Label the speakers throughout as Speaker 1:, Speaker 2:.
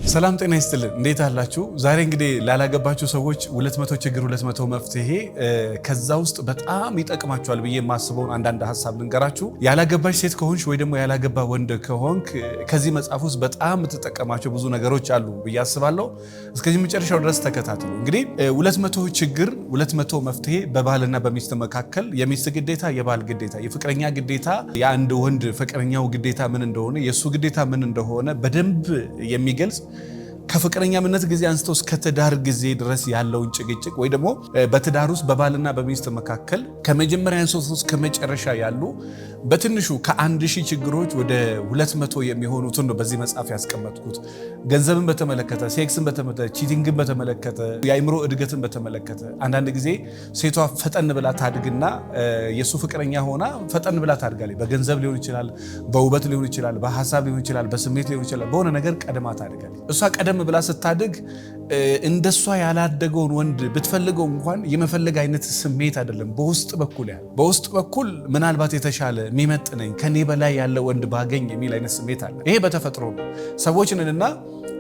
Speaker 1: ሰላም ጤና ይስጥልን እንዴት አላችሁ? ዛሬ እንግዲህ ላላገባችሁ ሰዎች 200 ችግር 200 መፍትሄ ከዛ ውስጥ በጣም ይጠቅማችኋል ብዬ የማስበውን አንዳንድ ሐሳብ ልንገራችሁ። ያላገባች ሴት ከሆንሽ ወይ ደግሞ ያላገባ ወንድ ከሆንክ ከዚህ መጽሐፍ ውስጥ በጣም የምትጠቀማቸው ብዙ ነገሮች አሉ ብዬ አስባለሁ። እስከዚህ መጨረሻው ድረስ ተከታተሉ። እንግዲህ 200 ችግር 200 መፍትሄ በባልና በሚስት መካከል የሚስት ግዴታ፣ የባል ግዴታ፣ የፍቅረኛ ግዴታ፣ የአንድ ወንድ ፍቅረኛው ግዴታ ምን እንደሆነ፣ የሱ ግዴታ ምን እንደሆነ በደንብ የሚገልጽ ከፍቅረኛነት ጊዜ አንስቶ እስከ ትዳር ጊዜ ድረስ ያለውን ጭቅጭቅ ወይ ደግሞ በትዳር ውስጥ በባልና በሚስት መካከል ከመጀመሪያ አንስቶ እስከ መጨረሻ ያሉ በትንሹ ከ1000 ችግሮች ወደ 200 የሚሆኑትን ነው በዚህ መጽሐፍ ያስቀመጥኩት። ገንዘብን በተመለከተ፣ ሴክስን በተመለከተ፣ ቺቲንግን በተመለከተ፣ የአእምሮ እድገትን በተመለከተ አንዳንድ ጊዜ ሴቷ ፈጠን ብላ ታድግና የሱ ፍቅረኛ ሆና ፈጠን ብላ ታድጋለች። በገንዘብ ሊሆን ይችላል፣ በውበት ሊሆን ይችላል፣ በሐሳብ ሊሆን ይችላል፣ በስሜት ሊሆን ይችላል፣ በሆነ ነገር ቀድማ ታድጋለች። እሷ ቀደም ብላ ስታድግ እንደሷ ያላደገውን ወንድ ብትፈልገው እንኳን የመፈለግ አይነት ስሜት አይደለም። በውስጥ በኩል ምናልባት የተሻለ የሚመጥነኝ ከኔ በላይ ያለ ወንድ ባገኝ የሚል አይነት ስሜት አለ። ይሄ በተፈጥሮ ነው። ሰዎች ነንና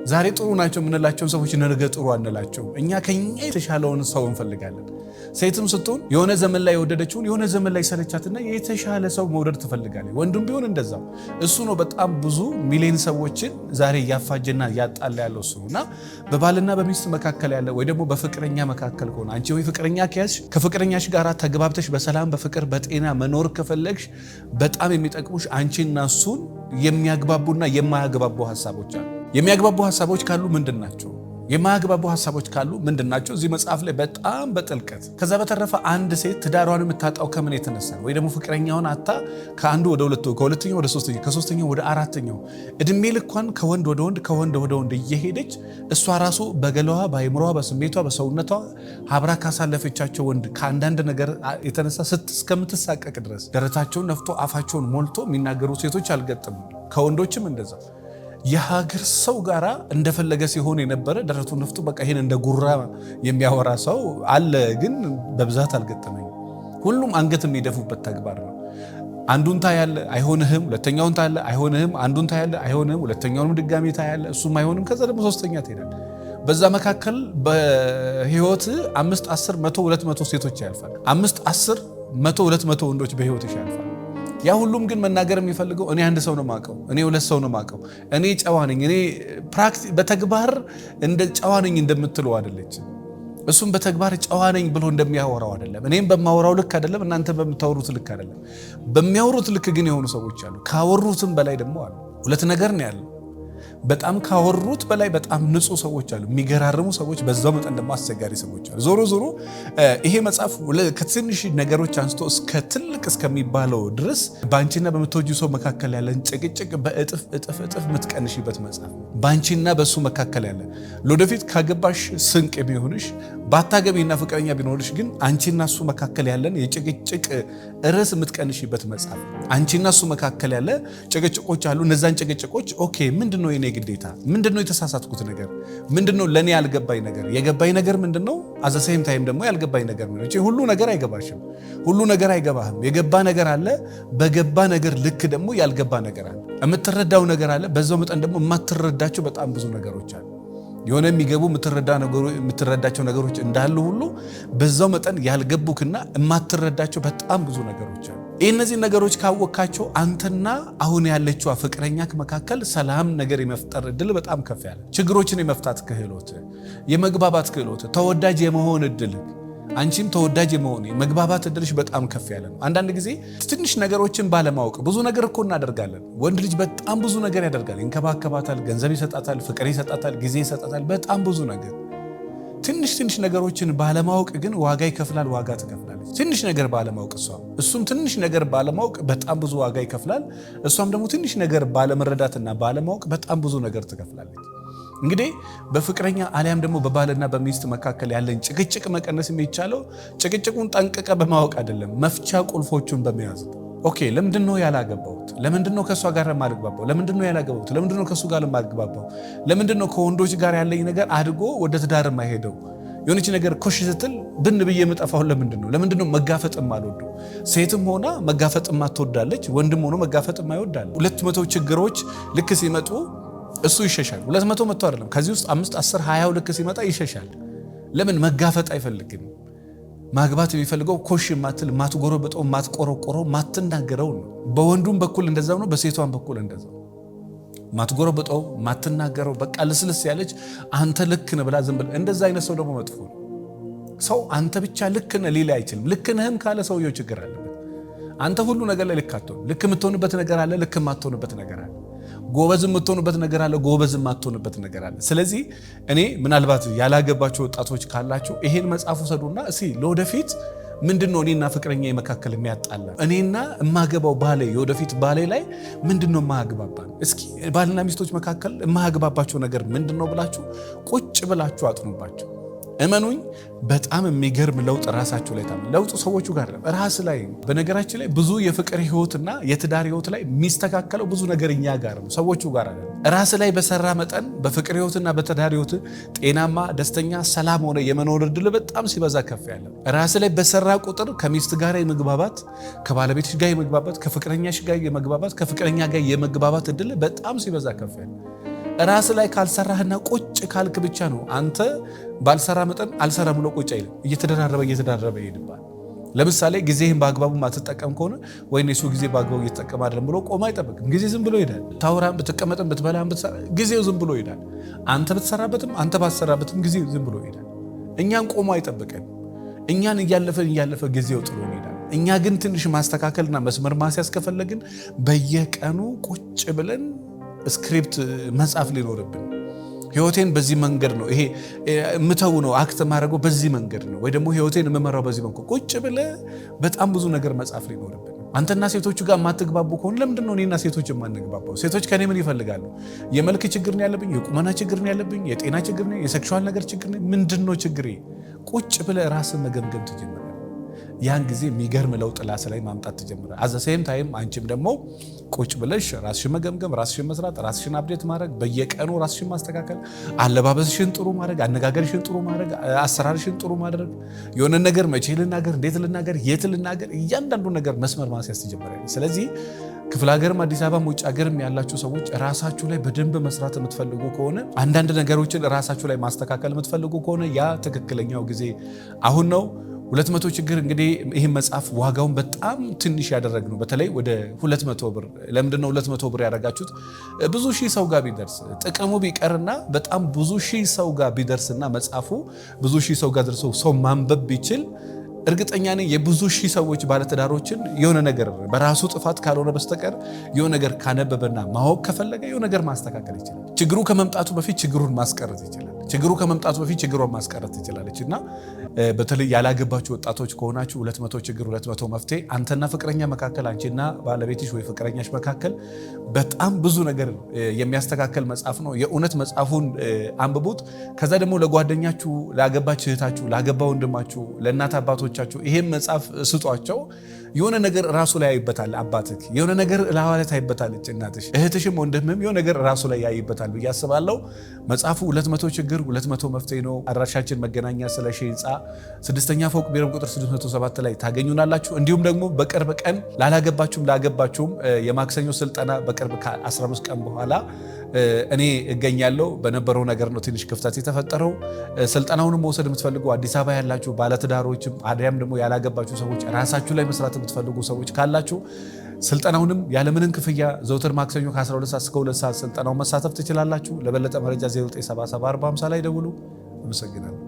Speaker 1: ዛሬ ጥሩ ናቸው የምንላቸውን ሰዎች ነገ ጥሩ አንላቸው። እኛ ከኛ የተሻለውን ሰው እንፈልጋለን። ሴትም ስትሆን የሆነ ዘመን ላይ የወደደችውን የሆነ ዘመን ላይ ሰለቻትና የተሻለ ሰው መውደድ ትፈልጋለች። ወንድም ቢሆን እንደዛው። እሱ ነው በጣም ብዙ ሚሊዮን ሰዎችን ዛሬ እያፋጀና እያጣላ ያለው እሱ ነውና በባልና በሚስት መካከል ያለ ወይ ደግሞ በፍቅረኛ መካከል ከሆነ አንቺ ወይ ፍቅረኛ ከያዝሽ ከፍቅረኛሽ ጋር ተግባብተሽ በሰላም በፍቅር በጤና መኖር ከፈለግሽ በጣም የሚጠቅሙሽ አንቺና እሱን የሚያግባቡና የማያግባቡ ሐሳቦች አሉ። የሚያግባቡ ሐሳቦች ካሉ ምንድን ናቸው? የማያግባቡ ሐሳቦች ካሉ ምንድናቸው? እዚህ መጽሐፍ ላይ በጣም በጥልቀት። ከዛ በተረፈ አንድ ሴት ትዳሯን የምታጣው ከምን የተነሳ ወይ ደግሞ ፍቅረኛውን አጣ ከአንዱ ወደ ሁለቱ፣ ከሁለተኛው ወደ ሶስተኛው፣ ከሶስተኛው ወደ አራተኛው እድሜ ልኳን ከወንድ ወደ ወንድ ከወንድ ወደ ወንድ እየሄደች እሷ ራሱ በገላዋ በአይምሮዋ በስሜቷ በሰውነቷ አብራ ካሳለፈቻቸው ወንድ ከአንዳንድ ነገር የተነሳ እስከምትሳቀቅ ድረስ ደረታቸውን ነፍቶ አፋቸውን ሞልቶ የሚናገሩ ሴቶች አልገጥም። ከወንዶችም እንደዛ የሀገር ሰው ጋራ እንደፈለገ ሲሆን የነበረ ደረቱን ነፍቶ በቃ ይሄን እንደ ጉራ የሚያወራ ሰው አለ፣ ግን በብዛት አልገጠመኝ። ሁሉም አንገት የሚደፉበት ተግባር ነው። አንዱን ታያለ አይሆንህም፣ ሁለተኛውን ታያለ አይሆንህም፣ አንዱን ታያለ አይሆንህም፣ ሁለተኛውንም ድጋሚ ታያለ እሱም አይሆንም፣ ከዛ ደግሞ ሶስተኛ ትሄዳለ። በዛ መካከል በህይወት 5 10 100 200 ሴቶች ያልፋል። 5 10 100 200 ወንዶች በህይወት ያልፋል። ያ ሁሉም ግን መናገር የሚፈልገው እኔ አንድ ሰው ነው ማቀው፣ እኔ ሁለት ሰው ነው ማቀው፣ እኔ ጨዋ ነኝ፣ እኔ በተግባር እንደ ጨዋ ነኝ እንደምትለው አይደለች። እሱም በተግባር ጨዋ ነኝ ብሎ እንደሚያወራው አይደለም። እኔም በማወራው ልክ አይደለም፣ እናንተ በምታወሩት ልክ አይደለም። በሚያወሩት ልክ ግን የሆኑ ሰዎች አሉ። ካወሩትም በላይ ደግሞ አሉ። ሁለት ነገር ነው ያለው። በጣም ካወሩት በላይ በጣም ንጹህ ሰዎች አሉ፣ የሚገራርሙ ሰዎች፣ በዛው መጠን ደግሞ አስቸጋሪ ሰዎች አሉ። ዞሮ ዞሮ ይሄ መጽሐፍ ከትንሽ ነገሮች አንስቶ እስከ ትልቅ እስከሚባለው ድረስ በአንቺና በምትወጂው ሰው መካከል ያለን ጭቅጭቅ በእጥፍ እጥፍ እጥፍ የምትቀንሽበት መጽሐፍ። በአንቺና በሱ መካከል ያለ ለወደፊት ካገባሽ ስንቅ የሚሆንሽ፣ ባታገቢና ፍቅረኛ ቢኖርሽ ግን አንቺና እሱ መካከል ያለን የጭቅጭቅ ርዕስ የምትቀንሽበት መጽሐፍ። አንቺና እሱ መካከል ያለ ጭቅጭቆች አሉ። እነዛን ጭቅጭቆች ኦኬ ምንድነው የኔ ግዴታ? ምንድነው የተሳሳትኩት ነገር? ምንድነው ለኔ ያልገባኝ ነገር? የገባኝ ነገር ምንድነው? አዘሴም ታይም ደግሞ ያልገባኝ ነገር ነው። እቺ ሁሉ ነገር አይገባሽም፣ ሁሉ ነገር አይገባህም። የገባ ነገር አለ፣ በገባ ነገር ልክ ደግሞ ያልገባ ነገር አለ። የምትረዳው ነገር አለ፣ በዛው መጠን ደግሞ የማትረዳቸው በጣም ብዙ ነገሮች አሉ። የሆነ የሚገቡ የምትረዳቸው ነገሮች እንዳሉ ሁሉ በዛው መጠን ያልገቡክና የማትረዳቸው በጣም ብዙ ነገሮች አሉ። እነዚህ ነገሮች ካወካቸው አንተና አሁን ያለችው ፍቅረኛክ መካከል ሰላም ነገር የመፍጠር እድል በጣም ከፍ ያለ፣ ችግሮችን የመፍታት ክህሎት፣ የመግባባት ክህሎት፣ ተወዳጅ የመሆን እድል፣ አንቺም ተወዳጅ የመሆን መግባባት እድልሽ በጣም ከፍ ያለ ነው። አንዳንድ ጊዜ ትንሽ ነገሮችን ባለማወቅ ብዙ ነገር እኮ እናደርጋለን። ወንድ ልጅ በጣም ብዙ ነገር ያደርጋል። ይንከባከባታል፣ ገንዘብ ይሰጣታል፣ ፍቅር ይሰጣታል፣ ጊዜ ይሰጣታል፣ በጣም ብዙ ነገር። ትንሽ ነገሮችን ባለማወቅ ግን ዋጋ ይከፍላል፣ ዋጋ ትከፍላለች። ትንሽ ነገር ባለማወቅ እሱም ትንሽ ነገር ባለማወቅ በጣም ብዙ ዋጋ ይከፍላል። እሷም ደግሞ ትንሽ ነገር ባለመረዳትና ባለማወቅ በጣም ብዙ ነገር ትከፍላለች። እንግዲህ በፍቅረኛ አሊያም ደግሞ በባልና በሚስት መካከል ያለን ጭቅጭቅ መቀነስ የሚቻለው ጭቅጭቁን ጠንቅቀ በማወቅ አይደለም፣ መፍቻ ቁልፎቹን በመያዝ። ኦኬ ለምንድነው ያላገባሁት? ለምንድነው ከሷ ጋር የማልግባባው? ለምንድነው ያላገባሁት? ለምንድነው ከሱ ጋር የማልግባባው? ለምንድነው ከወንዶች ጋር ያለኝ ነገር አድጎ ወደ ትዳር የማይሄደው? የሆነች ነገር ኮሽ ስትል ብን ብዬ የምጠፋው ለምንድነው? ለምንድነው መጋፈጥ የማልወደው? ሴትም ሆና መጋፈጥ የማትወዳለች፣ ወንድም ሆኖ መጋፈጥ የማይወዳል። 200 ችግሮች ልክ ሲመጡ እሱ ይሸሻል። 200 መጥቶ አይደለም ከዚህ ውስጥ 5 10 20 ልክ ሲመጣ ይሸሻል። ለምን? መጋፈጥ አይፈልግም። ማግባት የሚፈልገው ኮሽ ማትል ማትጎረበጠው ማትቆረቆረው ማትናገረው ነው። በወንዱም በኩል እንደዛው ነው፣ በሴቷም በኩል እንደዛው። ማትጎረበጠው ማትናገረው በቃ ልስልስ ያለች አንተ ልክ ነህ ብላ ዝም ብላ እንደዛ አይነት ሰው ደግሞ መጥፎ ነው። ሰው አንተ ብቻ ልክ ነህ ሊል አይችልም። ልክ ነህም ካለ ሰውየው ችግር አለበት። አንተ ሁሉ ነገር ላይ ልክ አትሆን። ልክ የምትሆንበት ነገር አለ፣ ልክ የማትሆንበት ነገር አለ። ጎበዝ የምትሆንበት ነገር አለ፣ ጎበዝ የማትሆንበት ነገር አለ። ስለዚህ እኔ ምናልባት ያላገባችሁ ወጣቶች ካላችሁ ይሄን መጽሐፍ ወሰዱና እስኪ ለወደፊት ምንድነው እኔና ፍቅረኛ መካከል የሚያጣላ እኔና የማገባው ባሌ የወደፊት ባሌ ላይ ምንድነው የማያግባባን? እስኪ ባልና ሚስቶች መካከል የማያግባባቸው ነገር ምንድነው ብላችሁ ቁጭ ብላችሁ አጥኑባቸው። እመኑኝ በጣም የሚገርም ለውጥ ራሳችሁ ላይ ታም ለውጥ ሰዎቹ ጋር ራስ ላይ። በነገራችን ላይ ብዙ የፍቅር ህይወትና የትዳር ህይወት ላይ የሚስተካከለው ብዙ ነገር እኛ ጋር ነው፣ ሰዎቹ ጋር አይደለም። ራስ ላይ በሰራ መጠን በፍቅር ህይወትና በትዳር ህይወት ጤናማ፣ ደስተኛ፣ ሰላም ሆነ የመኖር እድል በጣም ሲበዛ ከፍ ያለ። ራስ ላይ በሰራ ቁጥር ከሚስት ጋር የመግባባት፣ ከባለቤትሽ ጋር የመግባባት፣ ከፍቅረኛሽ ጋር የመግባባት፣ ከፍቅረኛ ጋር የመግባባት እድል በጣም ሲበዛ ከፍ ያለ። ራስ ላይ ካልሰራህና ቁጭ ካልክ ብቻ ነው። አንተ ባልሰራ መጠን አልሰራም ብሎ ቁጭ አይልም። እየተደራረበ ይሄድባል። ለምሳሌ ጊዜህን በአግባቡ ማትጠቀም ከሆነ ወይኔ እሱ ጊዜ በአግባቡ እየተጠቀመ አይደለም ብሎ ቆሞ አይጠብቅም። ጊዜ ዝም ብሎ ይሄዳል። ታውራም ብትቀመጥም ብትበላም ጊዜው ዝም ብሎ ይሄዳል። አንተ ብትሰራበትም አንተ ባትሰራበትም ጊዜ ዝም ብሎ ይሄዳል። እኛን ቆሞ አይጠብቀን። እኛን እያለፈ ጊዜው ጥሎ ይሄዳል። እኛ ግን ትንሽ ማስተካከልና መስመር ማስያዝ ከፈለግን በየቀኑ ቁጭ ብለን ስክሪፕት መጻፍ ሊኖርብን። ህይወቴን በዚህ መንገድ ነው ይሄ ምተው ነው አክት ማድረገው በዚህ መንገድ ነው ወይ ደግሞ ህይወቴን የምመራው በዚህ መንገድ ቁጭ ብለ በጣም ብዙ ነገር መጻፍ ሊኖርብን። አንተና ሴቶቹ ጋር የማትግባቡ ከሆነ ለምንድን ነው እኔና ሴቶች የማንግባባው? ሴቶች ከኔ ምን ይፈልጋሉ? የመልክ ችግር ነው ያለብኝ? የቁመና ችግር ነው ያለብኝ? የጤና ችግር ነው? የሴክሹዋል ነገር ችግር ነው? ምንድነው ችግሬ? ቁጭ ብለ ራስን መገምገም ትጀምራለህ። ያን ጊዜ የሚገርም ለውጥ ራስ ላይ ማምጣት ትጀምራለህ። አዘ ሴም ታይም አንቺም ደግሞ ቁጭ ብለሽ ራስሽን መገምገም፣ ራስሽን መስራት፣ ራስሽን አፕዴት ማድረግ፣ በየቀኑ ራስሽን ማስተካከል፣ አለባበስሽን ጥሩ ማድረግ፣ አነጋገርሽን ጥሩ ማድረግ፣ አሰራርሽን ጥሩ ማድረግ፣ የሆነ ነገር መቼ ልናገር፣ እንዴት ልናገር፣ የት ልናገር፣ እያንዳንዱ ነገር መስመር ማስያዝ ትጀምራለህ። ስለዚህ ክፍለ ሀገርም አዲስ አበባም ውጭ ሀገርም ያላችሁ ሰዎች ራሳችሁ ላይ በደንብ መስራት የምትፈልጉ ከሆነ አንዳንድ ነገሮችን ራሳችሁ ላይ ማስተካከል የምትፈልጉ ከሆነ ያ ትክክለኛው ጊዜ አሁን ነው። 200 ችግር እንግዲህ ይህን መጽሐፍ ዋጋውን በጣም ትንሽ ያደረግነው በተለይ ወደ 200 ብር። ለምንድነው 200 ብር ያደረጋችሁት? ብዙ ሺህ ሰው ጋር ቢደርስ ጥቅሙ ቢቀርና በጣም ብዙ ሺህ ሰው ጋር ቢደርስና መጽሐፉ ብዙ ሺህ ሰው ጋር ደርሶ ሰው ማንበብ ቢችል እርግጠኛ ነኝ የብዙ ሺህ ሰዎች ባለትዳሮችን የሆነ ነገር በራሱ ጥፋት ካልሆነ በስተቀር የሆነ ነገር ካነበበና ማወቅ ከፈለገ የሆነ ነገር ማስተካከል ይችላል። ችግሩ ከመምጣቱ በፊት ችግሩን ማስቀረት ይችላል። ችግሩ ከመምጣቱ በፊት ችግሩን ማስቀረት ትችላለች። እና በተለይ ያላገባችሁ ወጣቶች ከሆናችሁ 200 ችግር 200 መፍትሄ አንተና ፍቅረኛ መካከል አንቺና ባለቤትሽ ወይ ፍቅረኛሽ መካከል በጣም ብዙ ነገር የሚያስተካከል መጽሐፍ ነው። የእውነት መጽሐፉን አንብቡት። ከዛ ደግሞ ለጓደኛችሁ፣ ላገባች እህታችሁ፣ ላገባ ወንድማችሁ፣ ለእናት አባቶቻችሁ ይሄን መጽሐፍ ስጧቸው። የሆነ ነገር ራሱ ላይ ያይበታል። አባትህ የሆነ ነገር ለሐዋለት አይበታለች፣ እናትሽ እህትሽም ወንድምህም የሆነ ነገር ራሱ ላይ ያይበታል ብዬ አስባለሁ። መጽሐፉ 200 ችግር 200 መፍትሄ ነው። አድራሻችን መገናኛ ስለሺ ህንፃ 6ኛ ፎቅ ቢሮ ቁጥር 607 ላይ ታገኙናላችሁ። እንዲሁም ደግሞ በቅርብ ቀን ላላገባችሁም ላገባችሁም የማክሰኞ ስልጠና በቅርብ ከ15 ቀን በኋላ እኔ እገኛለሁ። በነበረው ነገር ነው ትንሽ ክፍተት የተፈጠረው። ስልጠናውንም መውሰድ የምትፈልጉ አዲስ አበባ ያላችሁ ባለትዳሮችም አዲያም ደግሞ ያላገባችሁ ሰዎች ራሳችሁ ላይ መስራት የምትፈልጉ ሰዎች ካላችሁ ስልጠናውንም ያለምንም ክፍያ ዘውትር ማክሰኞ ከ12 ሰዓት እስከ 2 ሰዓት ስልጠናውን መሳተፍ ትችላላችሁ። ለበለጠ መረጃ 09774050 ላይ ደውሉ። አመሰግናለሁ።